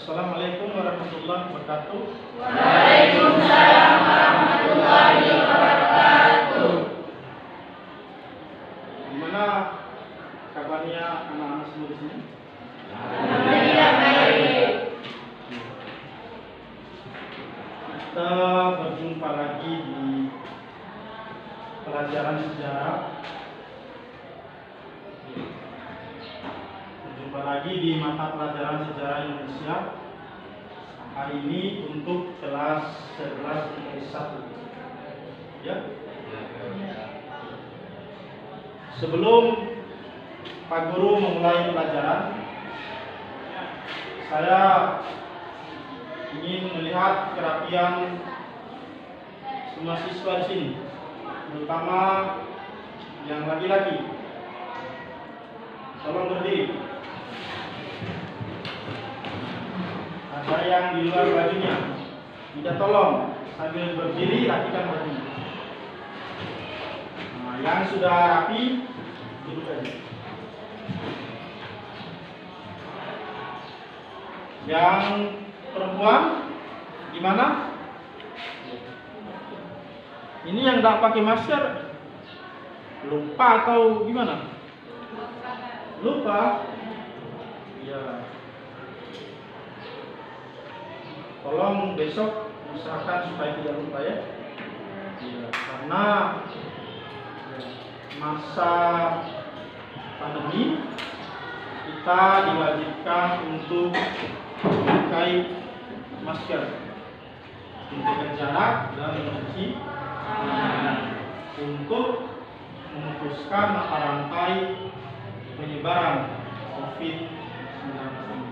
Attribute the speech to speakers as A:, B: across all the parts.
A: Assalamualaikum warahmatullahi wabarakatuh.
B: Waalaikumsalam warahmatullahi wabarakatuh.
A: Gimana kabarnya anak-anak semua di sini?
B: Alhamdulillah baik.
A: Kita berjumpa lagi di pelajaran sejarah. Berjumpa lagi di mata pelajaran sejarah Indonesia. Hari ini untuk kelas 11 IPS 1. Ya. Sebelum Pak Guru memulai pelajaran, saya ingin melihat kerapian semua siswa di sini, terutama yang laki-laki. Tolong berdiri. Ada yang di luar bajunya, tidak tolong sambil berdiri rapikan bajunya. Nah, yang sudah rapi duduk aja. Yang perempuan gimana? Ini yang tidak pakai masker lupa atau gimana? Lupa? Ya. Tolong besok usahakan supaya tidak lupa ya. Ya, karena masa pandemi kita diwajibkan untuk memakai masker, menjaga jarak dan mencuci tangan untuk memutuskan mata rantai penyebaran COVID-19 ini.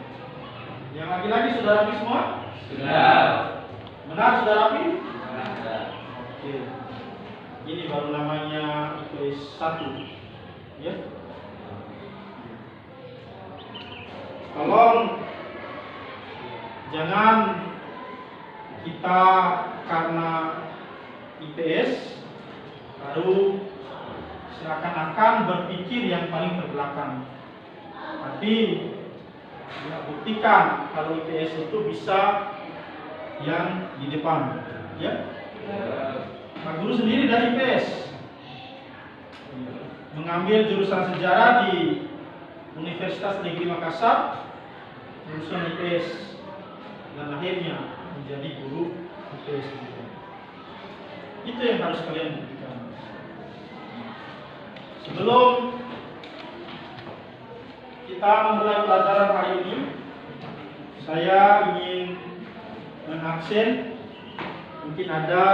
A: Yang laki-laki sudah rapi semua?
B: Sudah.
A: Benar sudah rapi?
B: Sudah.
A: Oke. Ini baru namanya IPS 1. Ya. Tolong jangan kita karena IPS baru seakan-akan berpikir yang paling terbelakang. Tapi ya, buktikan kalau IPS itu bisa yang di depan, ya. Pak Guru sendiri dari IPS, mengambil jurusan sejarah di Universitas Negeri Makassar, jurusan IPS, dan akhirnya menjadi guru IPS juga. Itu yang harus kalian buktikan. Sebelum kita memulai pelajaran hari ini, saya ingin mengabsen. Mungkin ada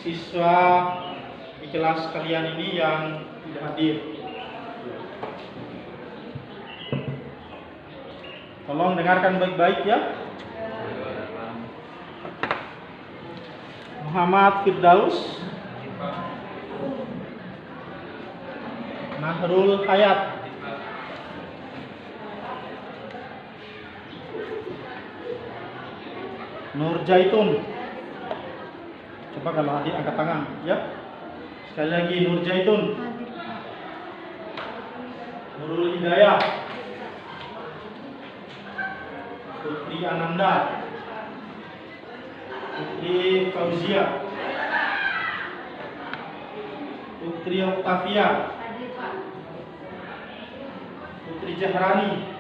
A: siswa di kelas kalian ini yang tidak hadir. Tolong dengarkan baik-baik ya. Muhammad Firdaus, Nahrul Hayat, Nur Jaitun. Coba kalau adik angkat tangan ya. Sekali lagi Nur Jaitun, Nurul Hidayah, Putri Ananda, Putri Fauzia, Putri Octavia, Putri Jahrani.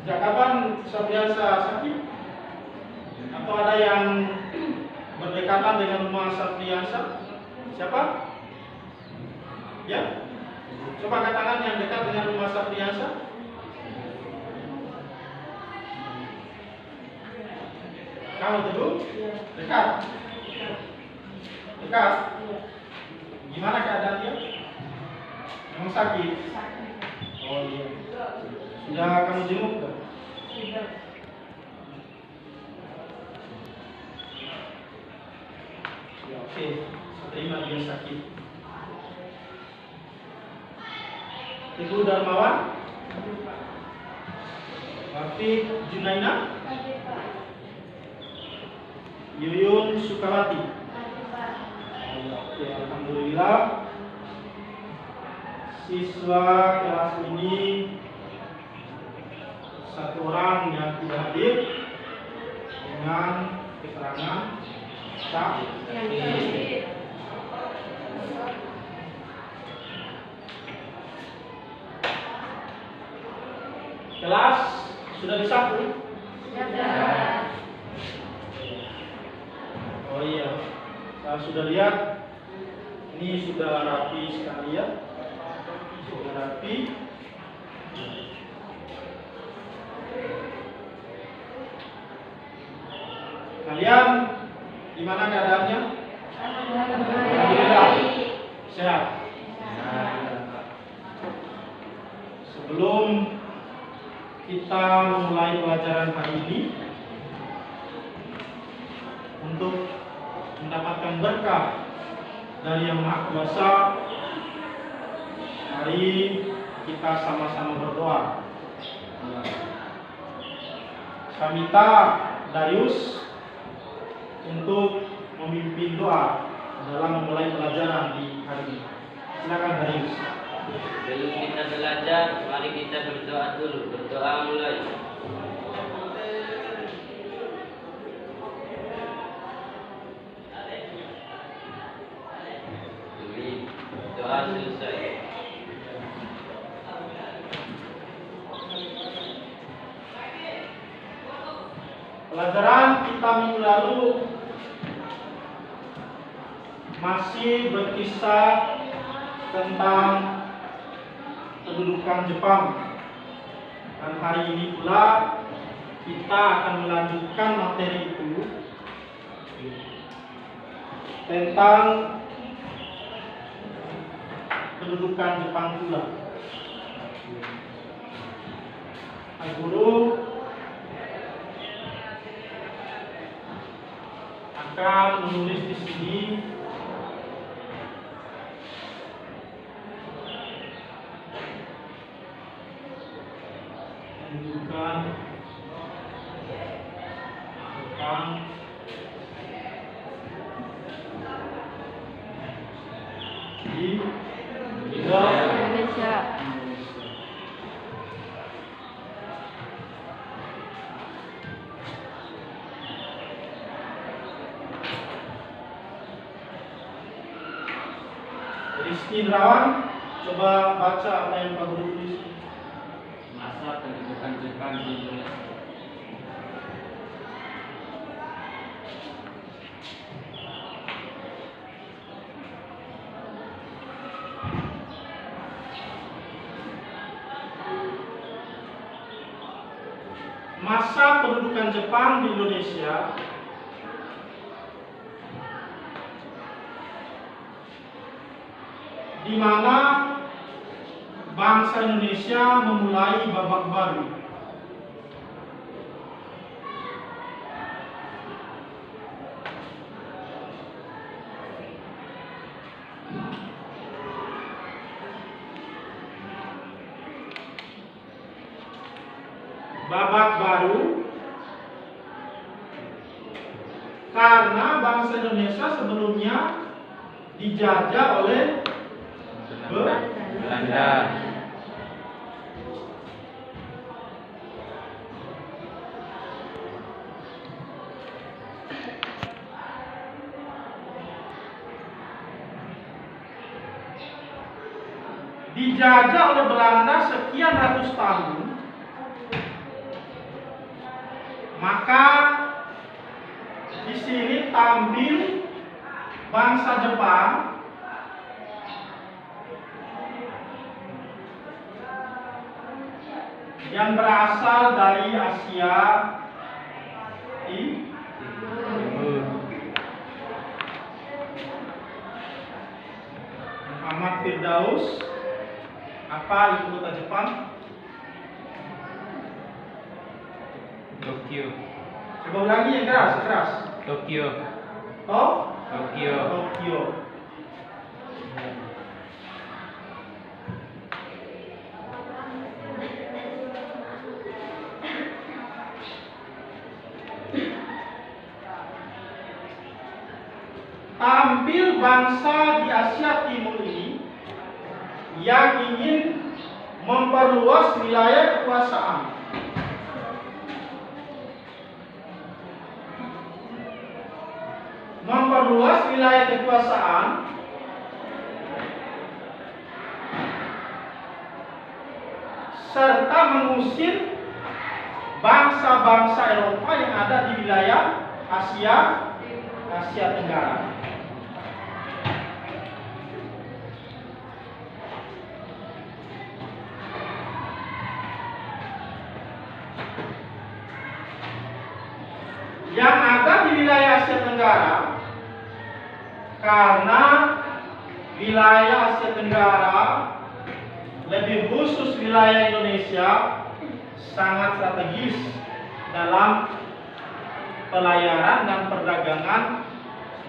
A: Sejak kapan Sabriansa sakit? Atau ada yang berdekatan dengan rumah Sabriansa? Siapa? Ya? Coba angkat tangan yang dekat dengan rumah Sabriansa. Kamu teguh? Dekat? Dekat? Gimana keadaan dia? Memang sakit? Oh iya. Sudah kamu jenguk kan? Sudah. Ya oke, terima dia sakit. Ibu Darmawan? Rafiq Junaina? Yuyun Sukawati? Oke, alhamdulillah. Siswa kelas ini satu orang yang tidak hadir dengan keterangan saksi. Kelas sudah disapu?
B: Sudah.
A: Oh iya, saya sudah lihat ini sudah rapi sekali ya, sudah rapi. Kalian gimana keadaannya? Alhamdulillah sehat. Sebelum kita memulai pelajaran hari ini, untuk mendapatkan berkah dari Yang Maha Kuasa, mari kita sama-sama berdoa. Saya minta Darius untuk memimpin doa dalam memulai pelajaran di hari ini. Silakan Darius.
B: Sebelum kita belajar, mari kita berdoa dulu. Berdoa mulai. Doa selesai.
A: Pelajaran kita minggu lalu masih berkisah tentang kedudukan Jepang, dan hari ini pula kita akan melanjutkan materi itu tentang kedudukan Jepang pula. Pak Guru akan menulis di sini kedudukan Jepang di
B: Indonesia.
A: Rizky Indrawan, coba baca apa yang Pak Guru tulis.
B: Masa pendudukan Jepang di Indonesia.
A: Masa pendudukan Jepang di Indonesia di mana bangsa Indonesia memulai babak baru. Babak baru karena bangsa Indonesia sebelumnya dijajah oleh
B: Belanda.
A: Dijajah oleh Belanda sekian ratus tahun, maka di sini tampil bangsa Jepang yang berasal dari Asia Timur. Muhammad Firdaus, apa ibu kota Jepang?
C: Tokyo.
A: Coba ulangi yang keras.
C: Tokyo.
A: Tokyo. Tampil bangsa di Asia Timur ini yang ingin memperluas wilayah kekuasaan. memperluas wilayah kekuasaan serta mengusir bangsa-bangsa Eropa yang ada di wilayah Asia Tenggara. Yang ada di wilayah Asia Tenggara, karena wilayah Asia Tenggara, lebih khusus wilayah Indonesia, sangat strategis dalam pelayaran dan perdagangan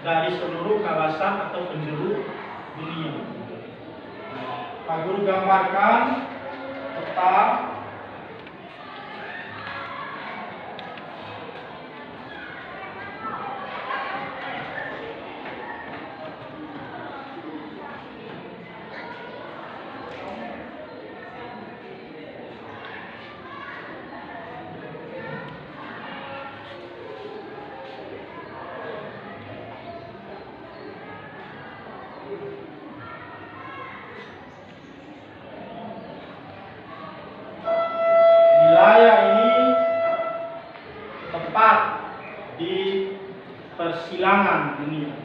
A: dari seluruh kawasan atau penjuru dunia. Pak Guru gambarkan peta wilayah ini tepat di persilangan dunia.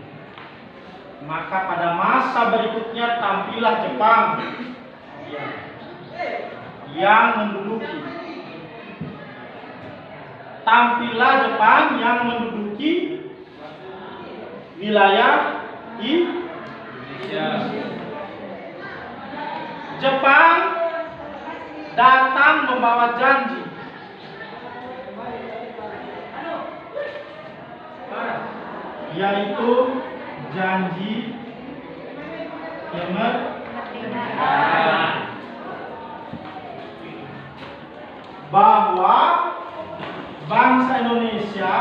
A: Maka pada masa berikutnya tampillah Jepang yang menduduki. Wilayah Indonesia. Jepang datang membawa janji. Yaitu janji kemerdekaan, bahwa bangsa Indonesia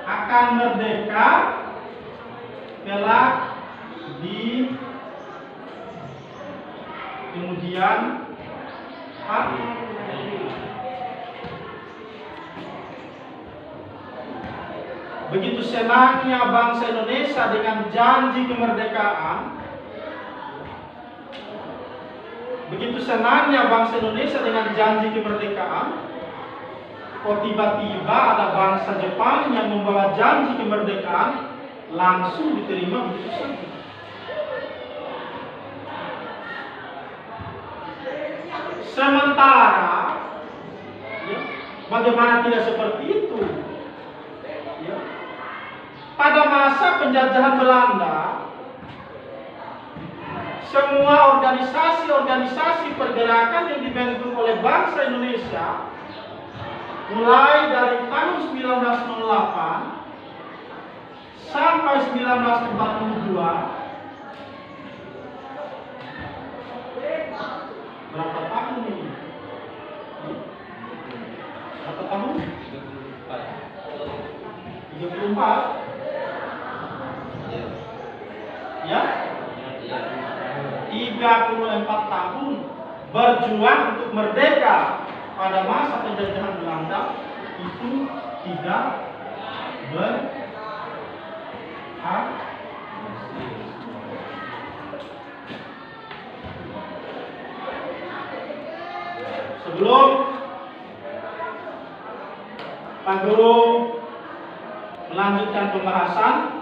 A: akan merdeka kelak di kemudian hari. Begitu senangnya bangsa Indonesia dengan janji kemerdekaan. Begitu senangnya bangsa Indonesia dengan janji kemerdekaan. Kok tiba-tiba ada bangsa Jepang yang membawa janji kemerdekaan, langsung diterima begitu saja. Sementara, ya, bagaimana tidak seperti itu? Ya. Pada masa penjajahan Belanda, semua organisasi-organisasi pergerakan yang dibentuk oleh bangsa Indonesia, mulai dari tahun 1908 sampai 1942, berapa tahun ini? Berapa tahun? 34. Ya? 34 tahun berjuang untuk merdeka pada masa penjajahan Belanda, itu tidak berhasil. Sebelum Pak Guru melanjutkan pembahasan,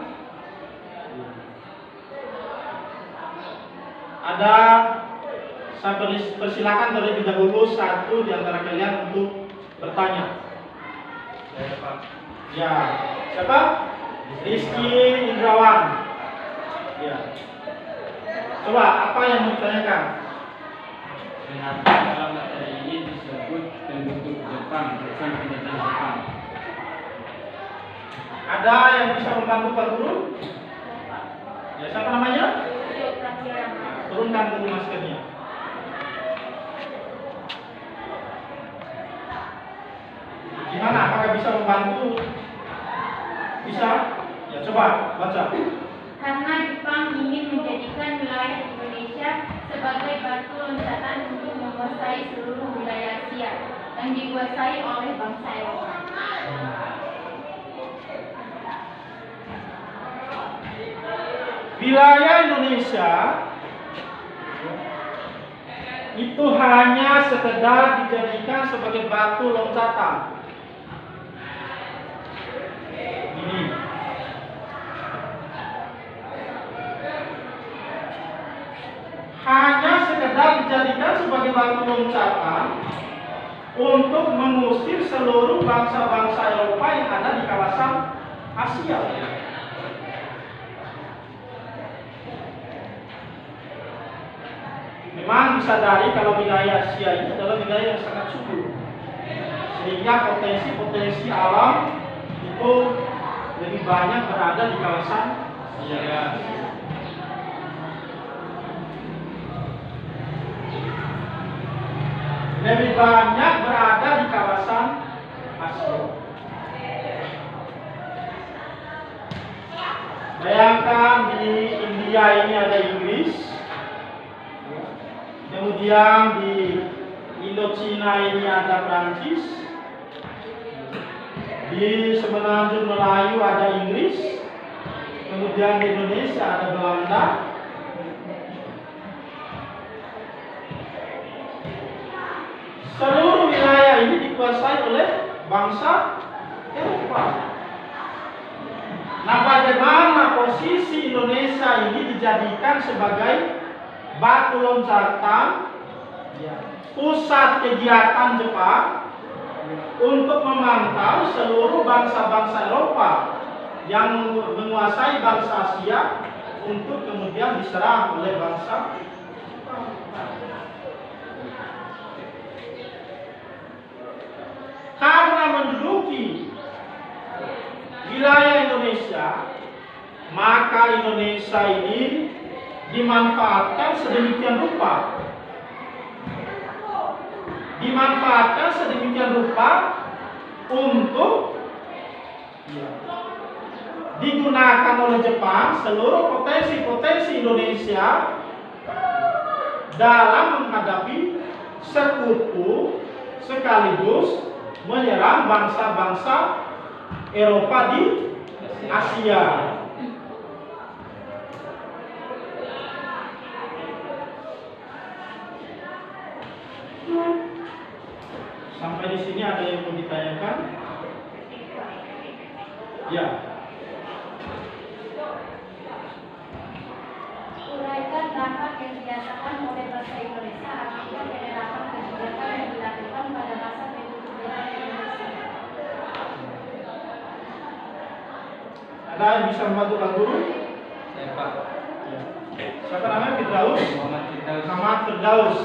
A: saya persilakan terlebih dahulu satu di antara kalian untuk bertanya. Ya, siapa? Rizky Indrawan. Ya. Coba, apa yang mau ditanyakan?
C: Kenapa dalam materi ini disebut penduduk Jepang, bukan pendatang Jepang?
A: Ada yang bisa membantu Pak Guru? Ya, siapa namanya? Turunkan dulu maskernya. Gimana? Apakah bisa membantu? Bisa? Ya, coba baca.
D: Karena Jepang ingin menjadikan wilayah Indonesia sebagai batu loncatan untuk menguasai seluruh wilayah Asia yang dikuasai oleh bangsa Eropa.
A: wilayah Indonesia itu hanya sekedar dijadikan sebagai batu loncatan. Ini hanya sekedar dijadikan sebagai batu loncatan untuk mengusir seluruh bangsa-bangsa Eropa yang ada di kawasan Asia. Memang disadari kalau wilayah Asia ini adalah wilayah yang sangat subur, sehingga potensi-potensi alam itu lebih banyak berada di kawasan Asia. Lebih banyak berada di kawasan Asia. Bayangkan di India ini ada Inggris, kemudian di Indochina ini ada Prancis, di Semenanjung Melayu ada Inggris, kemudian di Indonesia ada Belanda. Seluruh wilayah ini dikuasai oleh bangsa Eropa. Nah, bagaimana posisi Indonesia ini dijadikan sebagai batu loncatan, pusat kegiatan Jepang untuk memantau seluruh bangsa-bangsa Eropa yang menguasai bangsa Asia untuk kemudian diserang oleh bangsa Jepang. Karena menduduki wilayah Indonesia, maka Indonesia ini dimanfaatkan sedemikian rupa. Untuk digunakan oleh Jepang seluruh potensi-potensi Indonesia dalam menghadapi sekutu sekaligus menyerang bangsa-bangsa Eropa di Asia. Sampai di sini ada yang mau ditanyakan? Ya.
D: Uraikan dampak yang dirasakan oleh bangsa Indonesia akibat penerapan kebijakan yang dilakukan pada masa pendudukan Indonesia.
A: Ada yang bisa membantu Pak Guru?
B: Saya Pak.
A: Ya. Siapa namanya? Firdaus?
B: Muhammad Firdaus.
A: Muhammad Firdaus.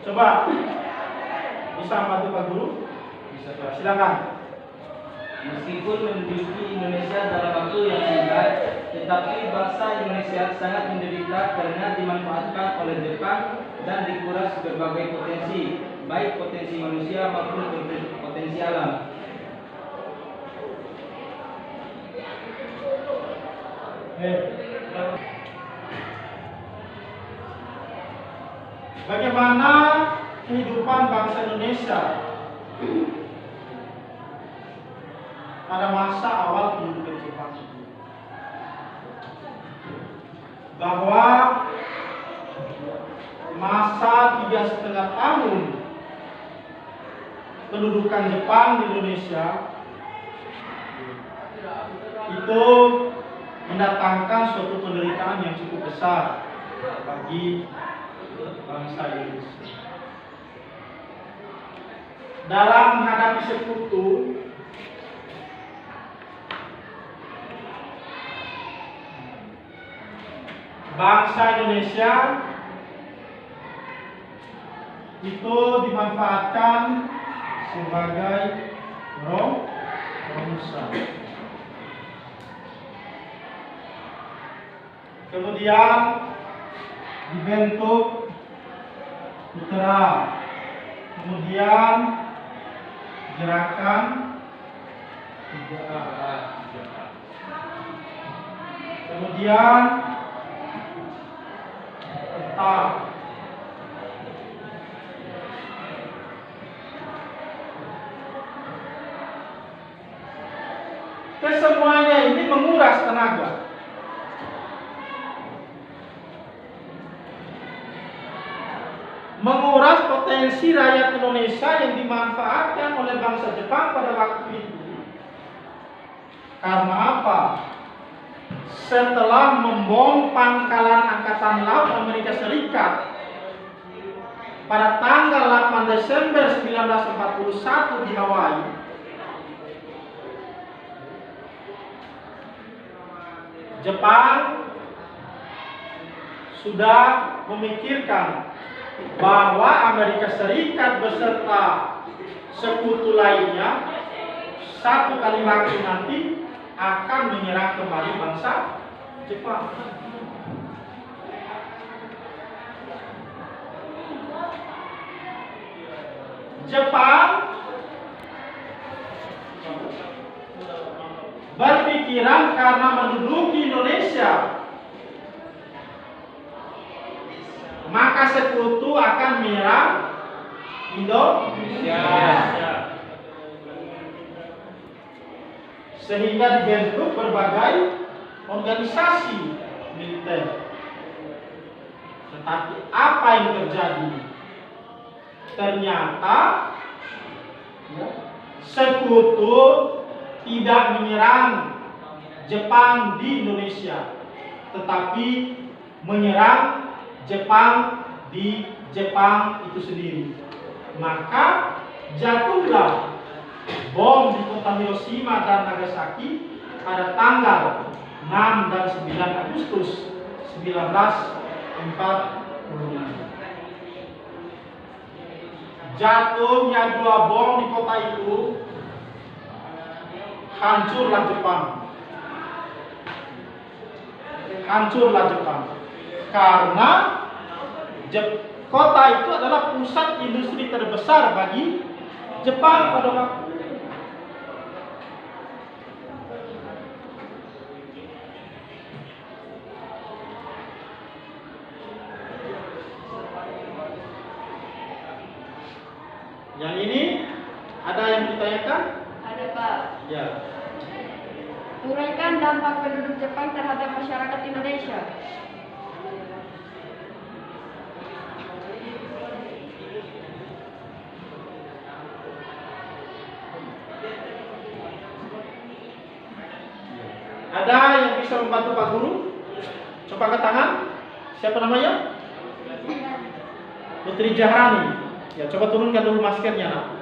A: Coba bisa membantu Pak Guru?
B: Bisa Pak.
A: Silakan.
B: Meskipun menduduki Indonesia dalam waktu yang singkat, tetapi bangsa Indonesia sangat menderita karena dimanfaatkan oleh Jepang dan dikuras berbagai potensi, baik potensi manusia maupun potensi alam.
A: Bagaimana kehidupan bangsa Indonesia pada masa awal pendudukan Jepang itu? Bahwa masa 3,5 tahun pendudukan Jepang di Indonesia itu mendatangkan suatu penderitaan yang cukup besar bagi bangsa Indonesia. Dalam menghadapi sekutu, bangsa Indonesia itu dimanfaatkan sebagai rongsa. Kemudian dibentuk putra, kemudian gerakan 3A, kemudian peta, kesemuanya ini menguras tenaga. menguras potensi rakyat Indonesia yang dimanfaatkan oleh bangsa Jepang pada waktu itu. Karena apa? Setelah membom pangkalan Angkatan Laut Amerika Serikat pada tanggal 8 Desember 1941 di Hawaii, Jepang sudah memikirkan bahwa Amerika Serikat beserta sekutu lainnya satu kali waktu nanti akan menyerang kembali bangsa Jepang. Jepang berpikiran karena menduduki Indonesia, maka sekutu akan menyerang Indonesia. Sehingga dibentuk berbagai organisasi militer. Tetapi apa yang terjadi? Ternyata sekutu tidak menyerang Jepang di Indonesia, tetapi menyerang Jepang di Jepang itu sendiri. Maka jatuhlah bom di kota Hiroshima dan Nagasaki pada tanggal 6 dan 9 Agustus 1945. Jatuhnya 2 bom di kota itu, hancurlah Jepang. Hancurlah Jepang. Karena kota itu adalah pusat industri terbesar bagi Jepang pada waktu. Yang ini ada yang ditanyakan?
D: Ada, Pak.
A: Ya.
D: Uraikan dampak penduduk Jepang terhadap masyarakat Indonesia.
A: Ada yang bisa membantu Pak Guru? Coba angkat tangan. Siapa namanya? Putri Jahrani. Ya, coba turunkan dulu maskernya, nak.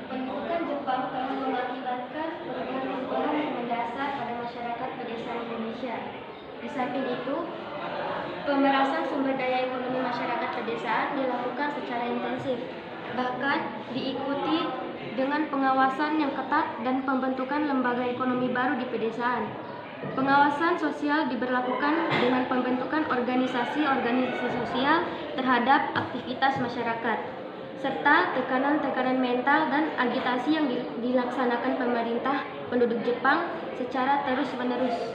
D: Pendudukan Jepang telah mengakibatkan perubahan-perubahan yang mendasar pada masyarakat pedesaan Indonesia. Di samping itu, pemerasan sumber daya ekonomi masyarakat pedesaan dilakukan secara intensif, bahkan diikuti dengan pengawasan yang ketat dan pembentukan lembaga ekonomi baru di pedesaan. Pengawasan sosial diberlakukan dengan pembentukan organisasi-organisasi sosial terhadap aktivitas masyarakat, serta tekanan-tekanan mental dan agitasi yang dilaksanakan pemerintah penduduk Jepang secara terus-menerus.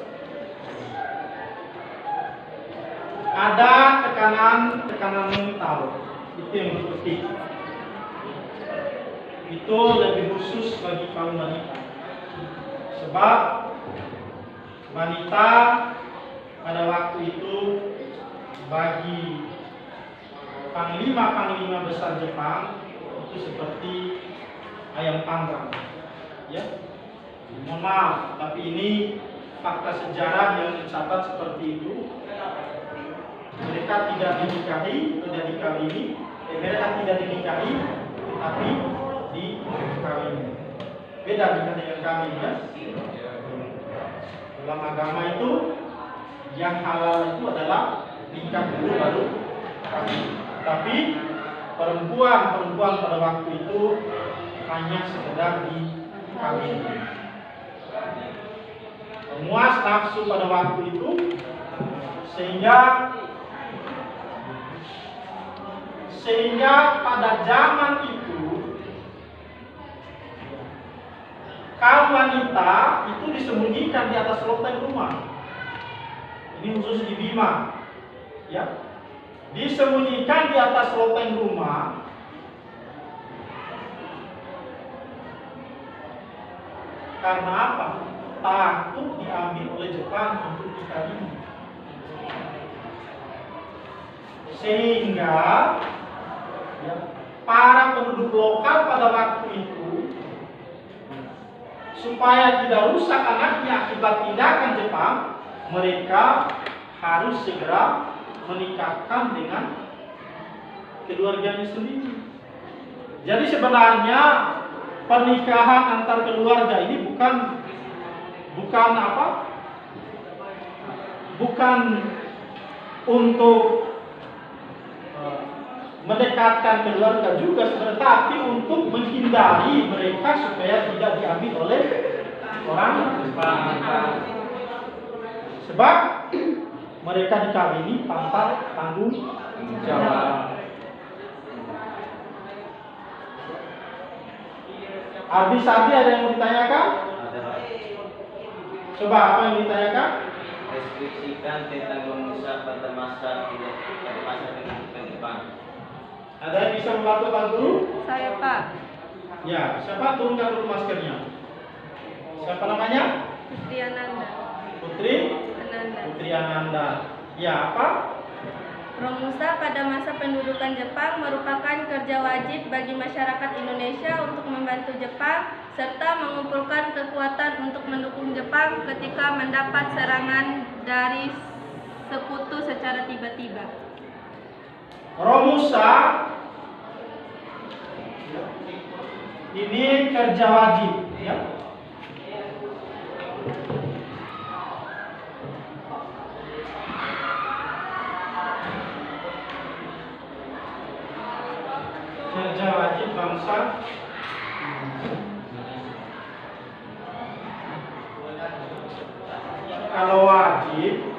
A: Ada tekanan mental, itu yang penting. Itu lebih khusus bagi kaum wanita. Sebab wanita pada waktu itu bagi panglima-panglima besar Jepang itu seperti ayam panggang. Ya, mohon maaf, tapi ini fakta sejarah yang mencatat seperti itu. Mereka tidak dinikahi, tidak dikawini. Mereka tidak dinikahi, tetapi dikawini. Beda dengan kami, ya. Dalam agama itu yang halal itu adalah nikah dulu baru kawin. Tapi perempuan pada waktu itu hanya sekedar dikawin. Memuas nafsu pada waktu itu sehingga pada zaman itu kaum wanita itu disembunyikan di atas loteng rumah. Ini khusus di Bima, ya, disembunyikan di atas loteng rumah. Karena apa? Takut diambil oleh Jepang untuk dikawini. Sehingga ya, para penduduk lokal pada waktu itu supaya tidak rusak anaknya akibat tindakan Jepang, mereka harus segera menikahkan dengan keluarganya sendiri. Jadi sebenarnya pernikahan antar keluarga ini bukan untuk mendekatkan keluarga juga sebenarnya, tapi untuk menghindari mereka supaya tidak diambil oleh orang Jepang. Sebab mereka dikawini tanpa tanggung jawab. Ardi ada yang mau ditanyakan? Coba apa yang ditanyakan?
B: Deskripsikan tentang Romusa pada masa pendudukan Jepang.
A: Ada yang bisa membantu Pak Guru?
D: Saya, Pak.
A: Ya, siapa turunkan dulu maskernya? Siapa namanya?
D: Putri Ananda.
A: Putri Ananda. Ya, apa?
D: Romusa pada masa pendudukan Jepang merupakan kerja wajib bagi masyarakat Indonesia untuk membantu Jepang serta mengumpulkan kekuatan untuk mendukung Jepang ketika mendapat serangan dari sekutu secara tiba-tiba.
A: Romusa ini kerja wajib, ya. Kerja wajib bangsa kalau wajib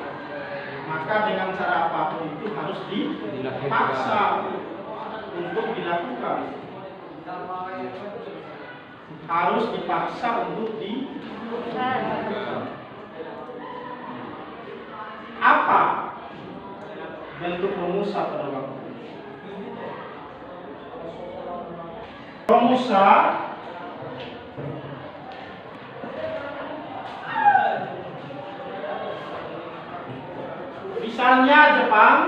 A: maka dengan cara apapun itu harus dipaksa untuk dilakukan, harus dipaksa untuk apa bentuk Romusa pada waktu itu? Romusa misalnya Jepang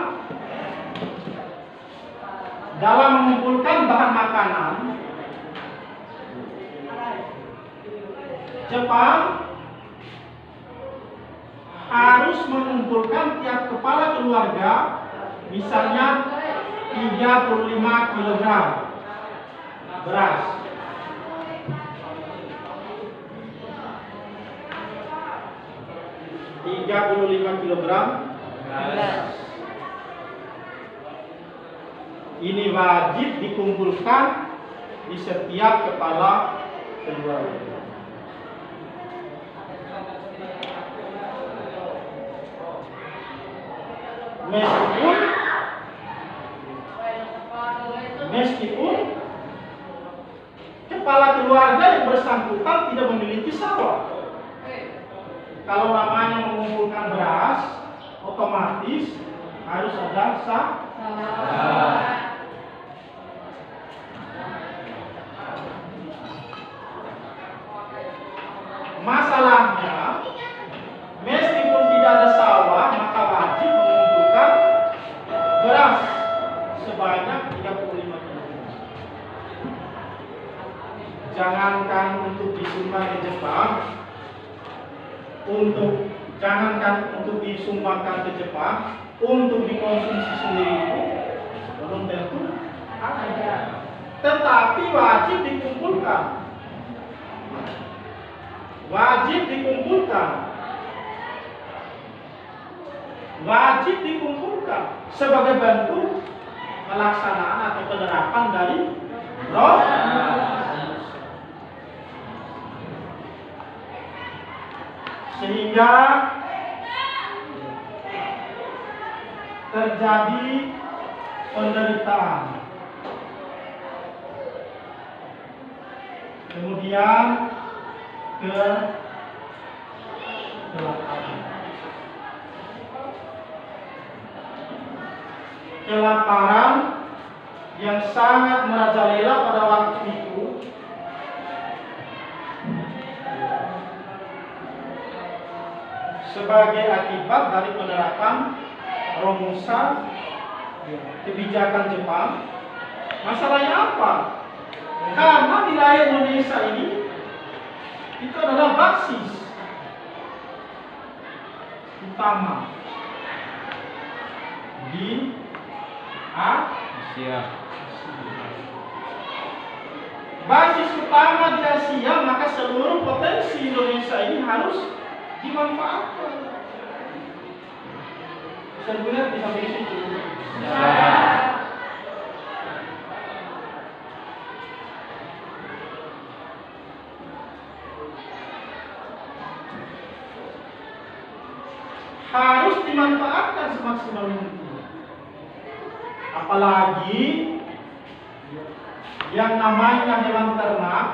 A: dalam mengumpulkan bahan makanan, Jepang harus mengumpulkan tiap kepala keluarga misalnya 35 kg beras. Ini wajib dikumpulkan di setiap kepala keluarga. Meskipun kepala keluarga yang bersangkutan tidak memiliki sawah. Kalau namanya mengumpulkan beras, otomatis harus ada sawah. Masalahnya, meskipun tidak ada sawah, maka wajib mengumpulkan beras sebanyak 35 kg. Jangankan untuk disumbang ke Jepang, untuk disumbangkan ke Jepang, untuk dikonsumsi sendiri itu belum tentu ada. Tetapi wajib dikumpulkan. Wajib dikumpulkan sebagai bentuk pelaksanaan atau penerapan dari sehingga terjadi penderitaan, kemudian kelaparan yang sangat merajalela pada waktu itu. Sebagai akibat dari penerapan Romusa kebijakan Jepang. Masalahnya apa? Karena wilayah Indonesia ini itu adalah basis utama di
C: Asia.
A: basis utama di Asia, maka seluruh potensi Indonesia ini harus dimanfaatkan. Bisa dilihat di samping situ. Harus dimanfaatkan semaksimal mungkin. Apalagi yang namanya hewan ternak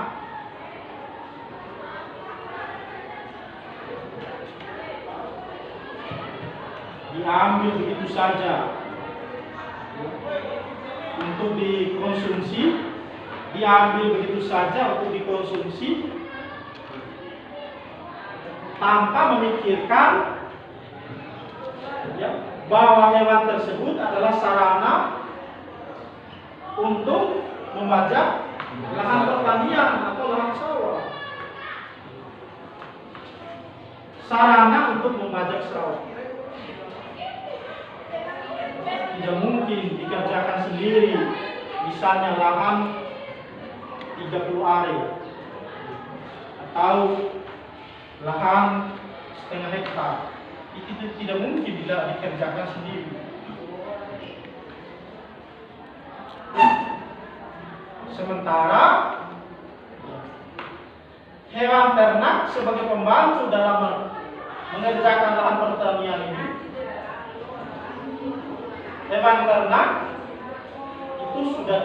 A: diambil begitu saja untuk dikonsumsi, diambil begitu saja untuk dikonsumsi tanpa memikirkan bahwa hewan tersebut adalah sarana untuk membajak lahan pertanian atau lahan sawah. Sarana untuk membajak sawah. Tidak mungkin dikerjakan sendiri. Misalnya lahan 30 are atau lahan setengah hektar. Itu tidak mungkin tidak dikerjakan sendiri. Sementara hewan ternak sebagai pembantu dalam mengerjakan lahan pertanian ini, hewan ternak itu sudah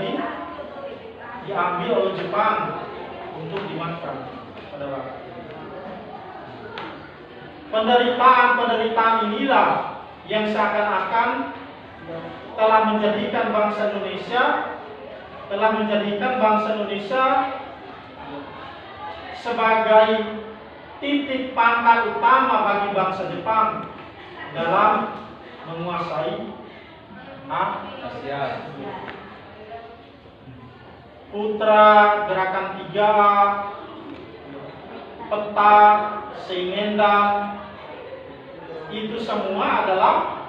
A: diambil oleh Jepang untuk dimakan pada waktu. Penderitaan inilah yang seakan-akan telah menjadikan bangsa Indonesia sebagai titik pangkal utama bagi bangsa Jepang dalam menguasai
B: Asia.
A: Putra, Gerakan 3, Peta, Seimendang, itu semua adalah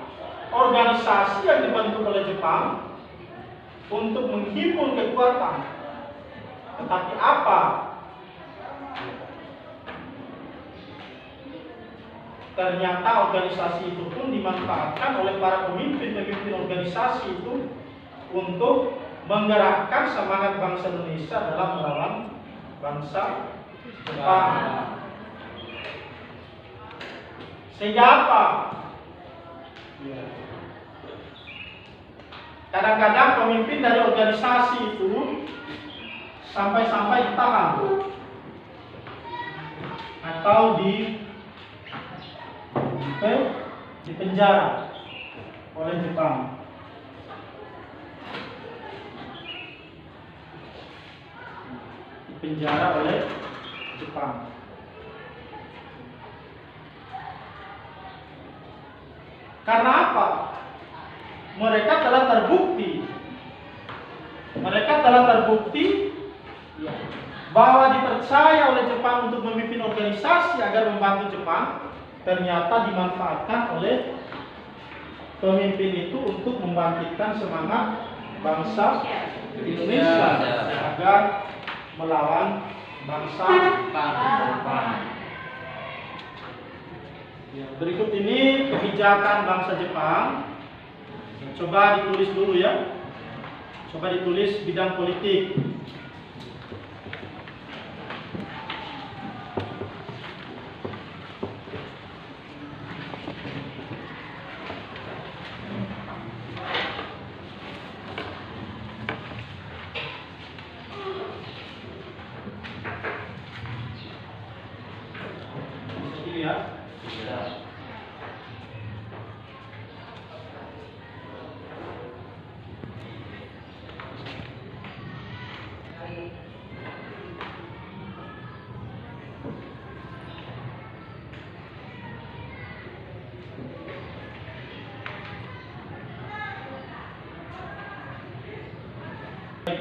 A: organisasi yang dibentuk oleh Jepang untuk menghimpun kekuatan. Tetapi apa? Ternyata organisasi itu pun dimanfaatkan oleh para pemimpin organisasi itu untuk menggerakkan semangat bangsa Indonesia dalam melawan bangsa Jepang. Sehingga apa? Kadang-kadang pemimpin dari organisasi itu sampai-sampai ditahan atau di penjara oleh Jepang. Dipenjara oleh Jepang. Karena apa? Mereka telah terbukti bahwa dipercaya oleh Jepang untuk memimpin organisasi agar membantu Jepang, ternyata dimanfaatkan oleh pemimpin itu untuk membangkitkan semangat bangsa Indonesia agar melawan bangsa Jepang. Berikut ini kebijakan bangsa Jepang. Coba ditulis dulu ya. Coba ditulis bidang politik.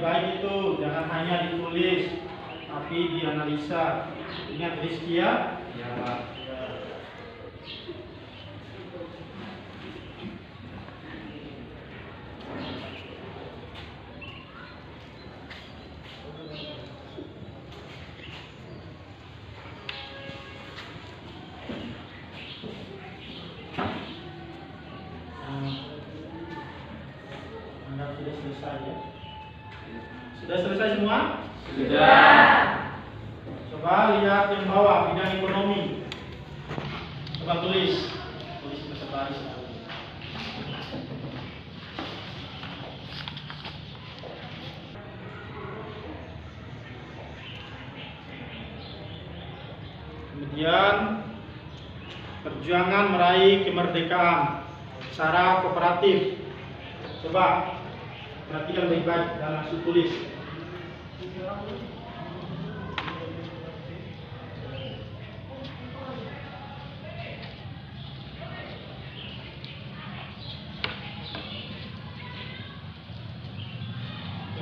A: baik-baik itu, jangan hanya ditulis, tapi dianalisa. Ingat Rizky ya?
C: Ya, Pak.
A: Anda sudah selesai ya? Sudah selesai semua?
C: Sudah.
A: Coba lihat yang bawah, bidang ekonomi. Coba tulis berbaris. Kemudian perjuangan meraih kemerdekaan secara kooperatif. Coba perhatikan baik-baik dan langsung tulis.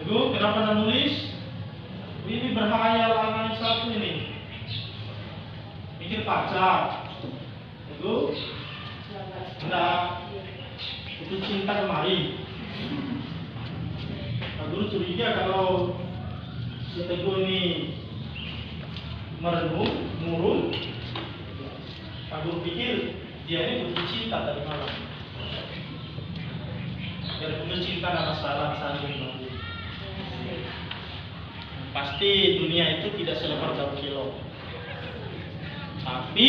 A: Tunggu, kenapa Anda nulis? Ini berhayal anak satu ini. Mikir pacar. Tunggu. Enggak. Putus cinta kemari. Pak Guru curiga kalau si Teguh ini merenung, murung. Pak Guru pikir dia ini putus cinta tadi malam. Biar putus cinta ada masalah saling. Pasti dunia itu tidak selebar jauh kilo. Tapi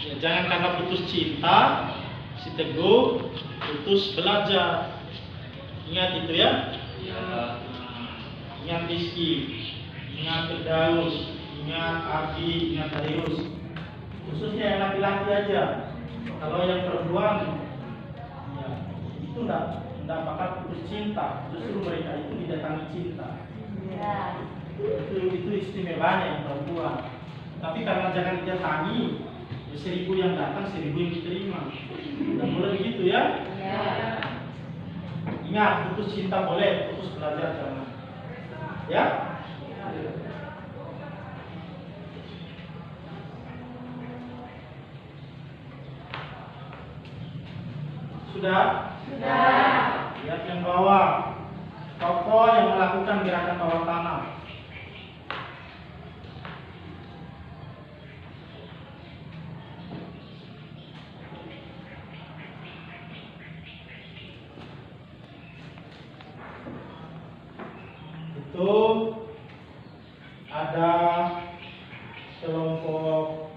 A: ya jangan karena putus cinta si Teguh putus belajar. Ingat itu ya. Ingat Rizky, ingat Firdaus, ingat Ardi, ingat Darius. Khususnya yang laki-laki aja. Kalau yang perempuan, ya itu enggak bakal putus cinta. Justru mereka itu didatangi cinta.
D: Ya.
A: Itu istimewanya yang perempuan. Tapi karena jangan didatangi, ya 1000 yang datang, 1000 yang diterima. Tidak boleh begitu ya.
D: Ya.
A: Ingat, putus cinta boleh, putus belajar jangan. Ya? Sudah?
D: Sudah.
A: Lihat yang bawah. Tokoh yang melakukan gerakan bawah tanah. Itu ada kelompok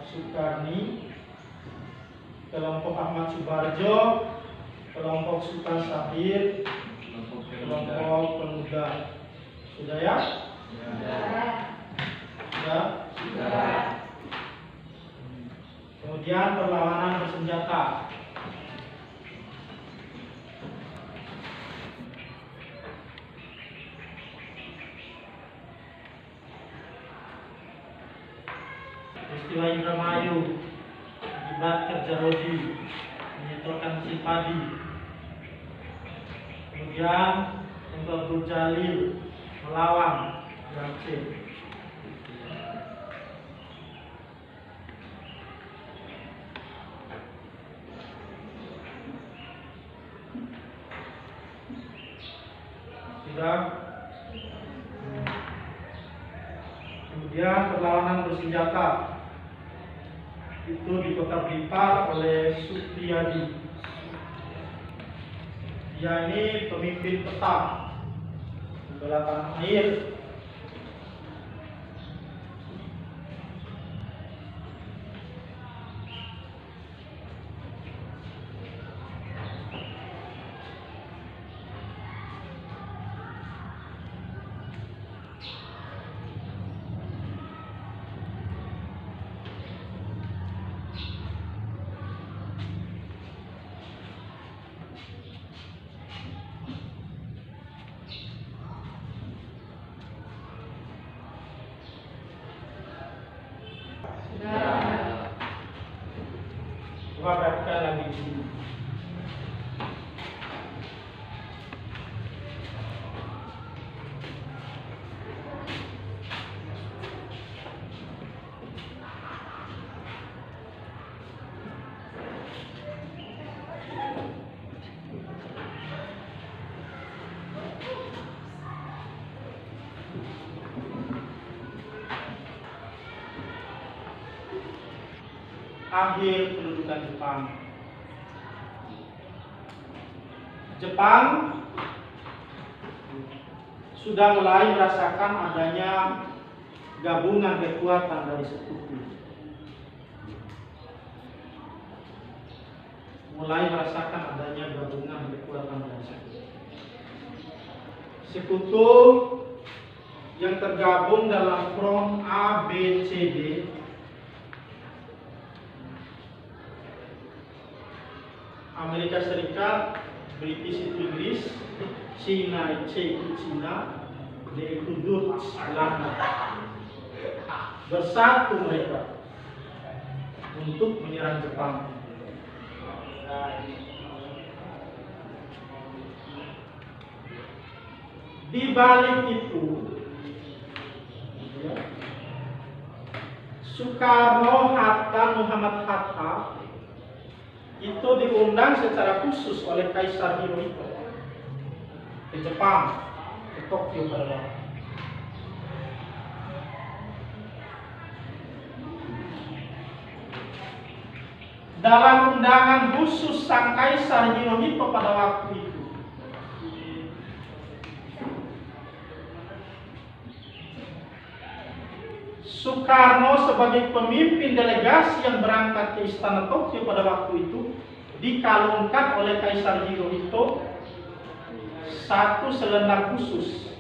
A: Sukarni, kelompok Ahmad Subarjo, kelompok Sultan Syahrir, kelompok pemuda. Sudah ya? Sudah?
D: Sudah.
A: Kemudian perlawanan bersenjata. Peristiwa Indramayu, akibat kerja Rodi, menyetorkan mesin padi. Kemudian untuk Abdul Jalil melawan Jamsil. Sudah. Kemudian perlawanan bersenjata itu di Kota Blitar oleh Supriyadi. Dia ini pemimpin peta membela tanah air. Coba perhatikan lagi di sini. akhir kedudukan Jepang. Jepang sudah mulai merasakan adanya gabungan kekuatan dari sekutu. Mulai merasakan adanya gabungan kekuatan dari sekutu. Sekutu yang tergabung dalam front A, B, C, D Amerika Serikat, British itu Inggris, Cina, C itu Cina, D itu Dutch, Belanda. Bersatu mereka untuk menyerang Jepang. Di balik itu, Soekarno, Hatta, Muhammad Hatta itu diundang secara khusus oleh Kaisar Hirohito ke Jepang, ke Tokyo pada waktu. Dalam undangan khusus sang Kaisar Hirohito pada waktu itu, Soekarno sebagai pemimpin delegasi yang berangkat ke Istana Tokyo pada waktu itu dikalungkan oleh Kaisar Hirohito satu selendang khusus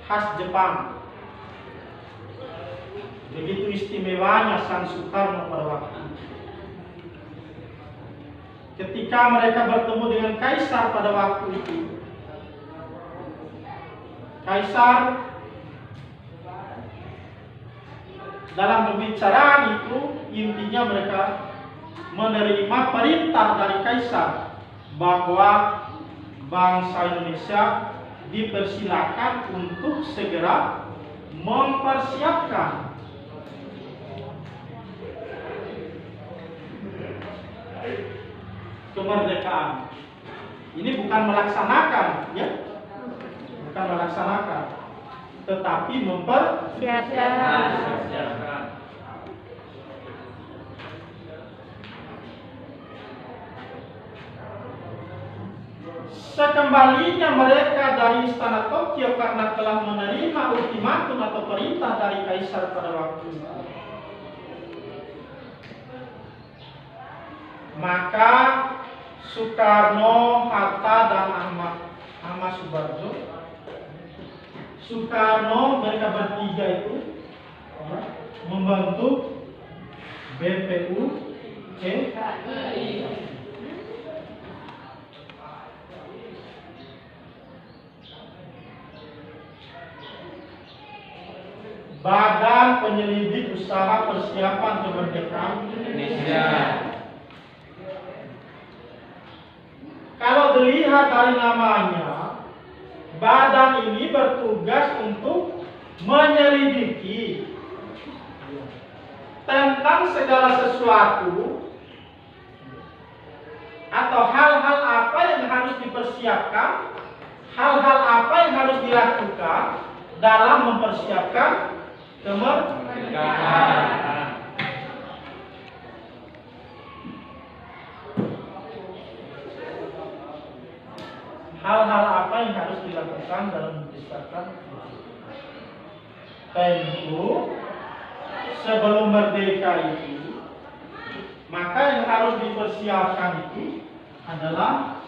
A: khas Jepang. Begitu istimewanya sang Soekarno pada waktu itu. Ketika mereka bertemu dengan Kaisar pada waktu itu, Kaisar dalam pembicaraan itu intinya mereka menerima perintah dari Kaisar bahwa bangsa Indonesia dipersilakan untuk segera mempersiapkan kemerdekaan. Ini bukan melaksanakan, ya, bukan melaksanakan, tetapi mempersiapkan. Sekembalinya mereka dari Istana Tokyo karena telah menerima ultimatum atau perintah dari Kaisar pada waktu itu, maka Soekarno, Hatta, dan Ahmad Subarjo, Soekarno mereka bertiga itu membentuk BPU-CI. Badan Penyelidik Usaha Persiapan Kemerdekaan Indonesia. Kalau dilihat dari namanya, badan ini bertugas untuk menyelidiki tentang segala sesuatu atau hal-hal apa yang harus dipersiapkan, hal-hal apa yang harus dilakukan dalam mempersiapkan kemerdekaan. Hal-hal apa yang harus dilakukan dalam mempersiapkan tentu sebelum merdeka itu, maka yang harus dipersiapkan itu adalah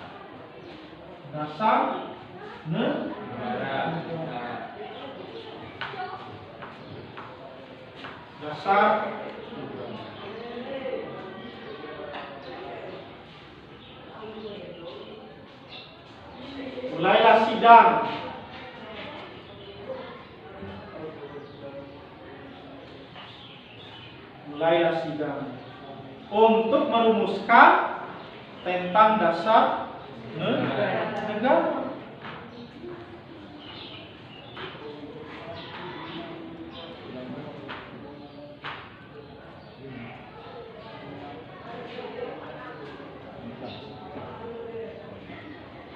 A: dasar negara. Dasar mulailah sidang. Mulailah sidang untuk merumuskan tentang dasar negara.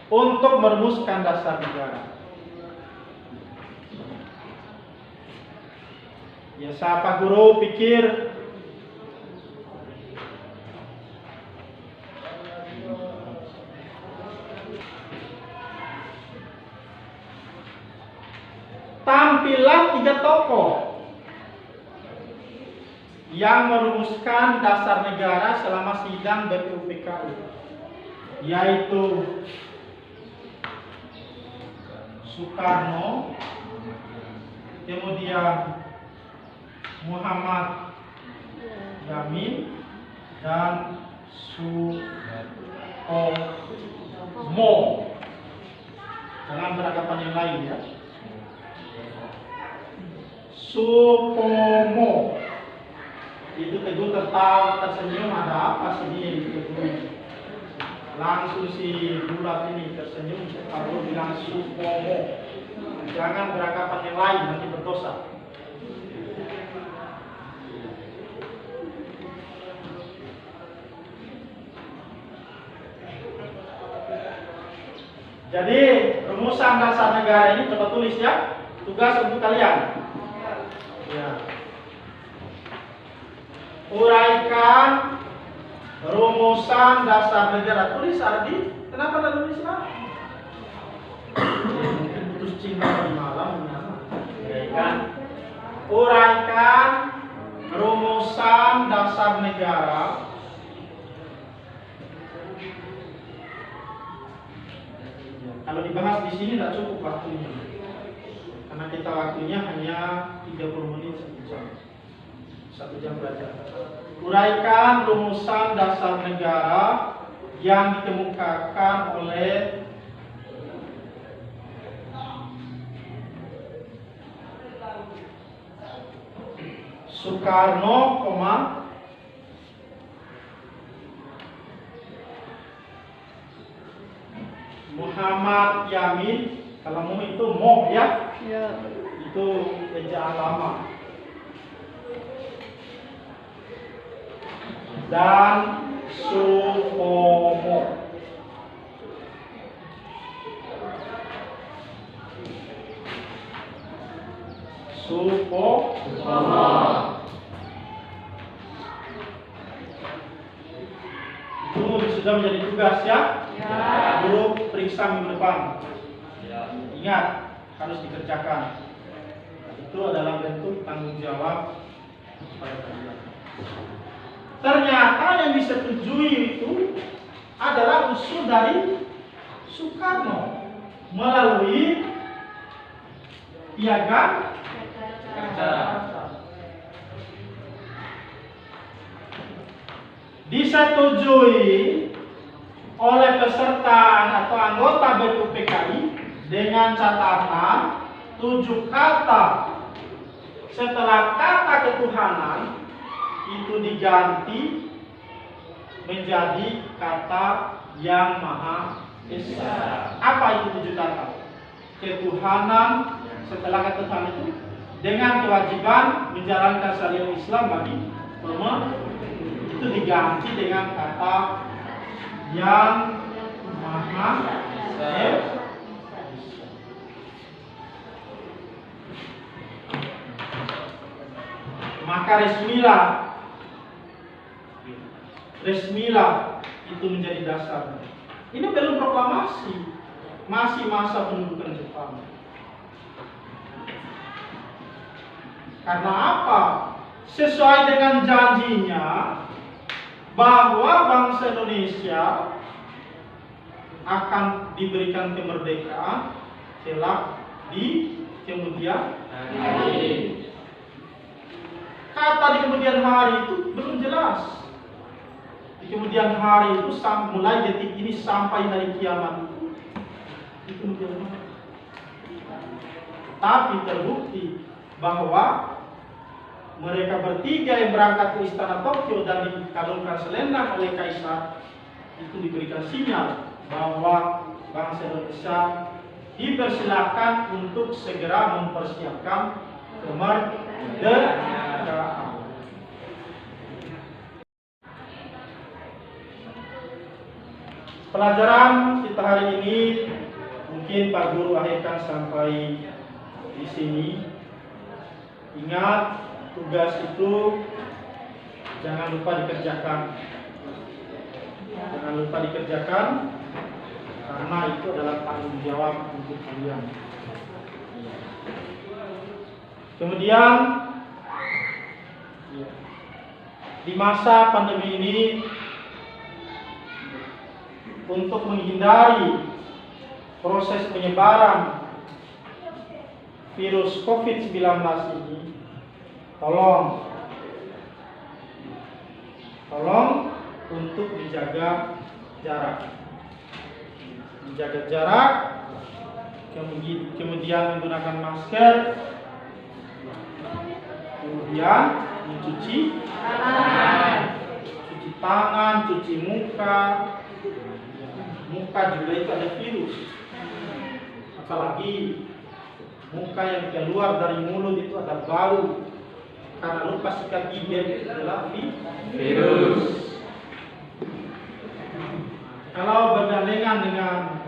A: Untuk merumuskan dasar negara. Ya, siapa guru pikir tampillah 3 tokoh yang merumuskan dasar negara selama sidang BPUPKI, yaitu Soekarno, kemudian Muhammad Yamin, dan Supomo. Jangan beranggapan yang lain ya. Supomo. Itu Teguh tertawa tersenyum, ada apa sih dia itu? Langsung si bulat ini tersenyum, kalau bilang Supomo. Jangan beranggapan yang lain, nanti berdosa. Jadi rumusan dasar negara ini coba tulis ya, tugas untuk kalian. Ya. Uraikan rumusan dasar negara. Tulis Ardi. Kenapa tidak tulis lah? Mungkin putus cinta di malam. Uraikan rumusan dasar negara. Kalau dibahas di sini tidak cukup waktunya, karena kita waktunya hanya 30 menit 1 jam belajar. Uraikan rumusan dasar negara yang dikemukakan oleh Soekarno, Muhammad Yamin. Kalau mau itu Mo ya, itu ejaan lama. Dan Supomo. Supomo. Itu sudah menjadi tugas ya. Guru periksa minggu depan. Ingat, harus dikerjakan. Itu adalah bentuk tanggung jawab kepada kalian. Ternyata yang disetujui itu adalah usul dari Soekarno melalui piagam disetujui oleh peserta atau anggota BPUPKI dengan catatan 7 kata setelah kata ketuhanan itu diganti menjadi kata yang Maha Esa. Apa itu 7 kata? Ketuhanan, setelah ketuhanan itu dengan kewajiban menjalankan syariat Islam bagi umat, itu diganti dengan kata yang Maha Esa. Maka resmilah itu menjadi dasar. Ini belum proklamasi, masih masa pendudukan Jepang. Karena apa? Sesuai dengan janjinya bahwa bangsa Indonesia akan diberikan kemerdekaan kelak di kemudian hari. Kata di kemudian hari itu belum jelas. Di kemudian hari itu mulai detik ini sampai hari kiamat itu kemudian hari. Tapi terbukti bahwa mereka bertiga yang berangkat ke istana Tokyo dan dikalungkan selendang oleh kaisar itu diberikan sinyal bahwa bangsa Indonesia dipersilakan untuk segera mempersiapkan kemerdekaan. Pelajaran kita hari ini mungkin Pak Guru akhirkan sampai di sini. Ingat, tugas itu jangan lupa dikerjakan. Jangan lupa dikerjakan karena itu adalah tanggung jawab untuk kalian. Kemudian di masa pandemi ini, untuk menghindari proses penyebaran virus COVID-19 ini, tolong untuk dijaga jarak. Menjaga jarak, kemudian menggunakan masker, kemudian mencuci tangan, cuci muka. Muka juga itu ada virus, apalagi muka yang keluar dari mulut itu ada bau, karena lupa sikat gigi adalah virus. Kalau bergandengan dengan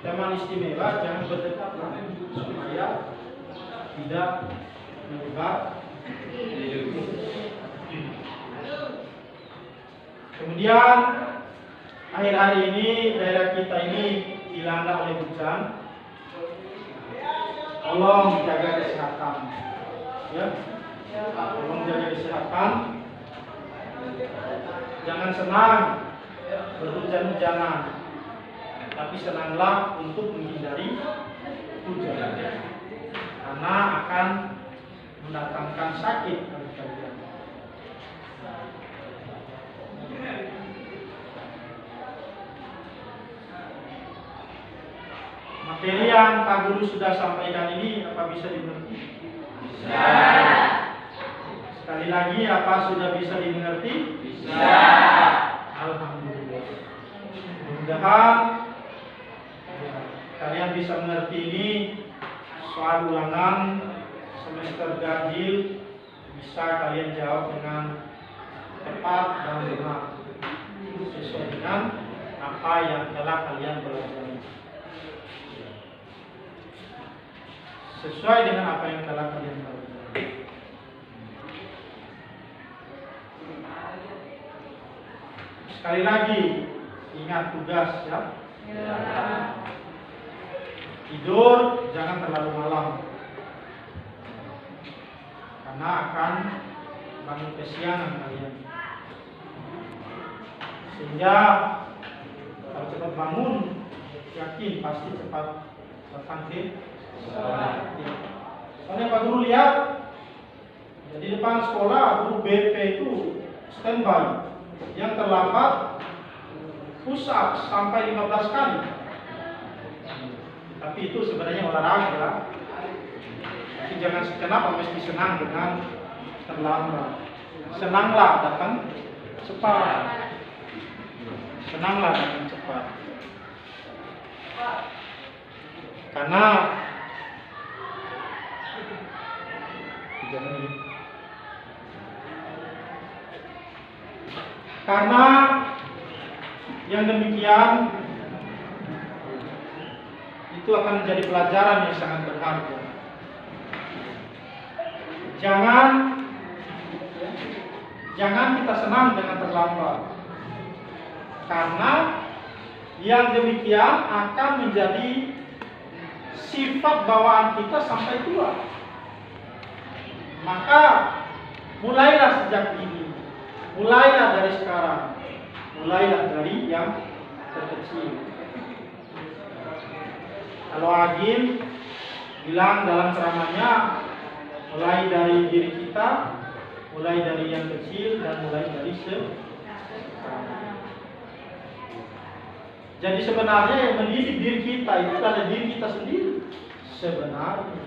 A: teman istimewa, jangan berdekat supaya tidak menyebar virus. Kemudian akhir-akhir ini daerah kita ini dilanda oleh hujan. Tolong jaga kesehatan, ya. Tolong jaga kesehatan. Jangan senang berhujan-hujanan, tapi senanglah untuk menghindari hujan, karena akan mendatangkan sakit bagi kalian. Materi yang Pak Guru sudah sampaikan ini apa bisa dimengerti? Bisa. Sekali lagi, apa sudah bisa dimengerti? Bisa. Alhamdulillah. Mudah-mudahan kalian bisa mengerti ini. Soal ulangan semester ganjil bisa kalian jawab dengan tepat dan benar, sesuai dengan apa yang telah kalian pelajari. Sesuai dengan apa yang telah kalian pelajari. Sekali lagi, ingat tugas ya. Tidur jangan terlalu malam, karena akan bangun kesiangan kalian. Sehingga kalau cepat bangun, yakin pasti cepat datang ke sekolah. Soalnya Pak Guru lihat, di depan sekolah guru BP itu standby. Yang terlambat push up sampai 15 kali. Tapi itu sebenarnya olahraga. Tapi jangan kenapa mesti senang dengan terlambat. Senanglah datang cepat. Senanglah datang cepat. Karena yang demikian itu akan menjadi pelajaran yang sangat berharga. Jangan kita senang dengan terlambat, karena yang demikian akan menjadi sifat bawaan kita sampai tua. Maka mulailah sejak ini, mulailah dari sekarang, mulailah dari yang terkecil. Kalau Agim bilang dalam ceramahnya, mulai dari diri kita, mulai dari yang kecil, dan mulai dari sekarang. Jadi sebenarnya yang mendidik diri kita itu adalah diri kita sendiri. Sebenarnya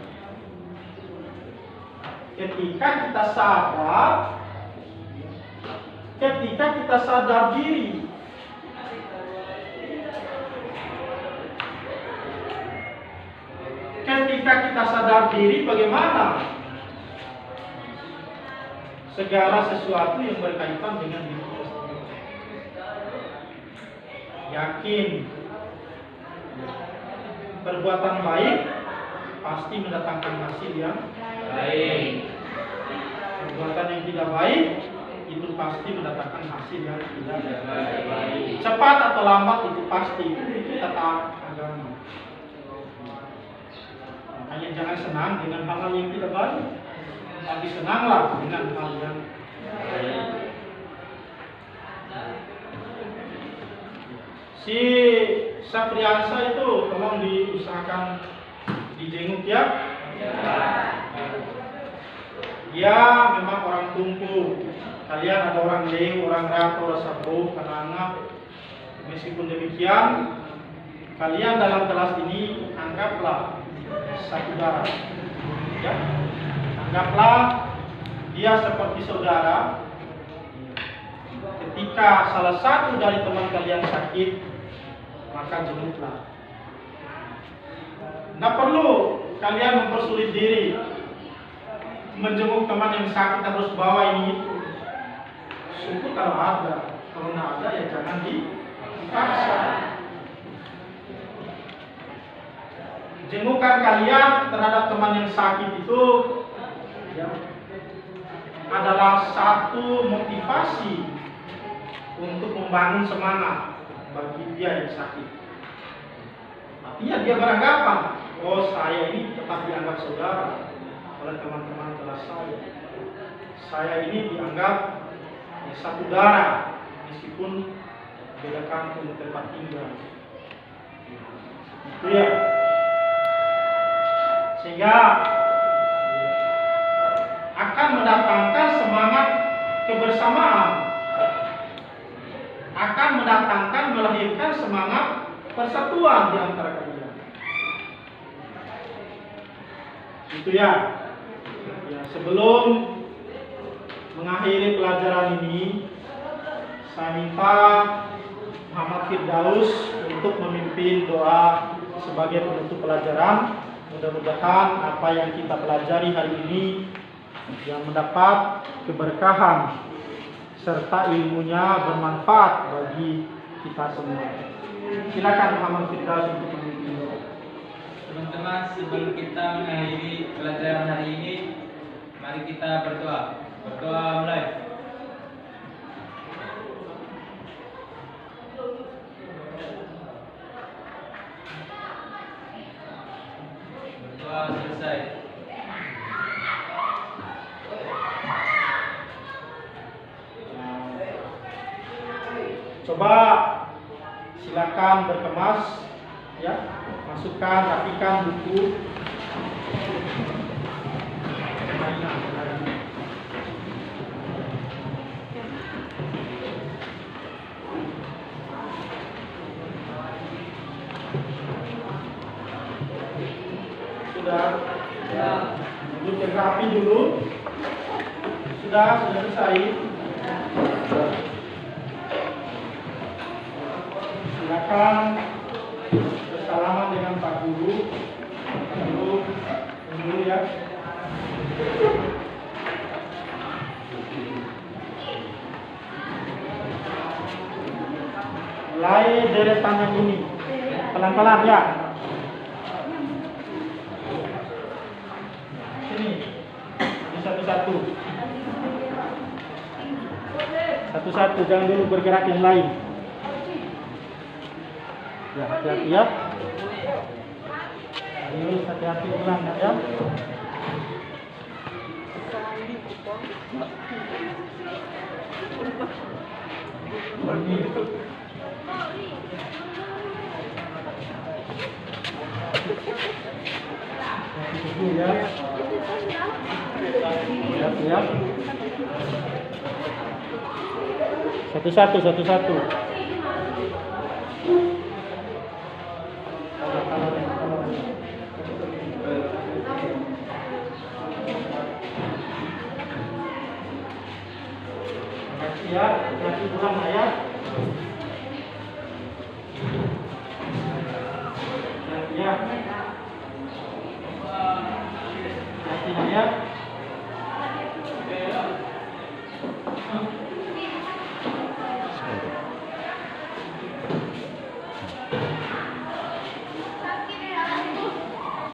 A: ketika kita sadar diri, ketika kita sadar diri, bagaimana segala sesuatu yang berkaitan dengan diri kita sendiri. Yakin perbuatan baik pasti mendatangkan hasil yang baik. Perbuatan yang tidak baik itu pasti mendatangkan hasil yang tidak baik. Cepat atau lambat itu pasti, itu tata agama. Hanya jangan senang dengan hal-hal yang tidak baik, tapi senanglah dengan hal yang baik. Si Sapriansa itu tolong diusahakan dijenguk ya. Dia memang orang tumpu. Kalian ada orang Leo, orang Rato, orang Sabo, anak-anak. Meskipun demikian, kalian dalam kelas ini anggaplah satu darah. Ya, anggaplah dia seperti saudara. Ketika salah satu dari teman kalian sakit, maka jenguklah. Tidak perlu kalian mempersulit diri menjenguk teman yang sakit harus bawa ini itu. Syukur kalau ada, kalau tidak ada ya jangan dipaksa. Jengukan kalian terhadap teman yang sakit itu ya, adalah satu motivasi untuk membangun semangat bagi dia yang sakit. Artinya dia beranggapan, oh saya ini tetap dianggap saudara oleh teman-teman kelas saya. Saya ini dianggap satu darah meskipun beda kampung tempat tinggal. Itu ya. Sehingga akan mendatangkan semangat kebersamaan, akan mendatangkan melahirkan semangat persatuan di antara kalian. Itu ya. Ya, sebelum mengakhiri pelajaran ini, saya minta Muhammad Firdaus untuk memimpin doa sebagai penutup pelajaran. Mudah-mudahan apa yang kita pelajari hari ini yang mendapat keberkahan serta ilmunya bermanfaat bagi kita semua. Silakan Muhammad Firdaus untuk memimpin doa.
B: Teman-teman, sebelum kita mengakhiri pelajaran hari ini, mari kita berdoa. Berdoa mulai. Berdoa selesai.
A: Coba silakan berkemas ya, masukkan, rapikan buku. Sudah, ya, duduk rapi dulu. Sudah selesai. Silakan bersalaman dengan Pak Guru. Pak Guru ya. Mulai deretan yang ini, pelan-pelan ya. Sini, di satu-satu. Satu-satu, jangan dulu bergerak yang lain. Ya, hati-hati ya. Ayo, hati-hati ulang ya. Ini ya. Ya. Satu-satu. Ya, kasih pulang ya. Ya.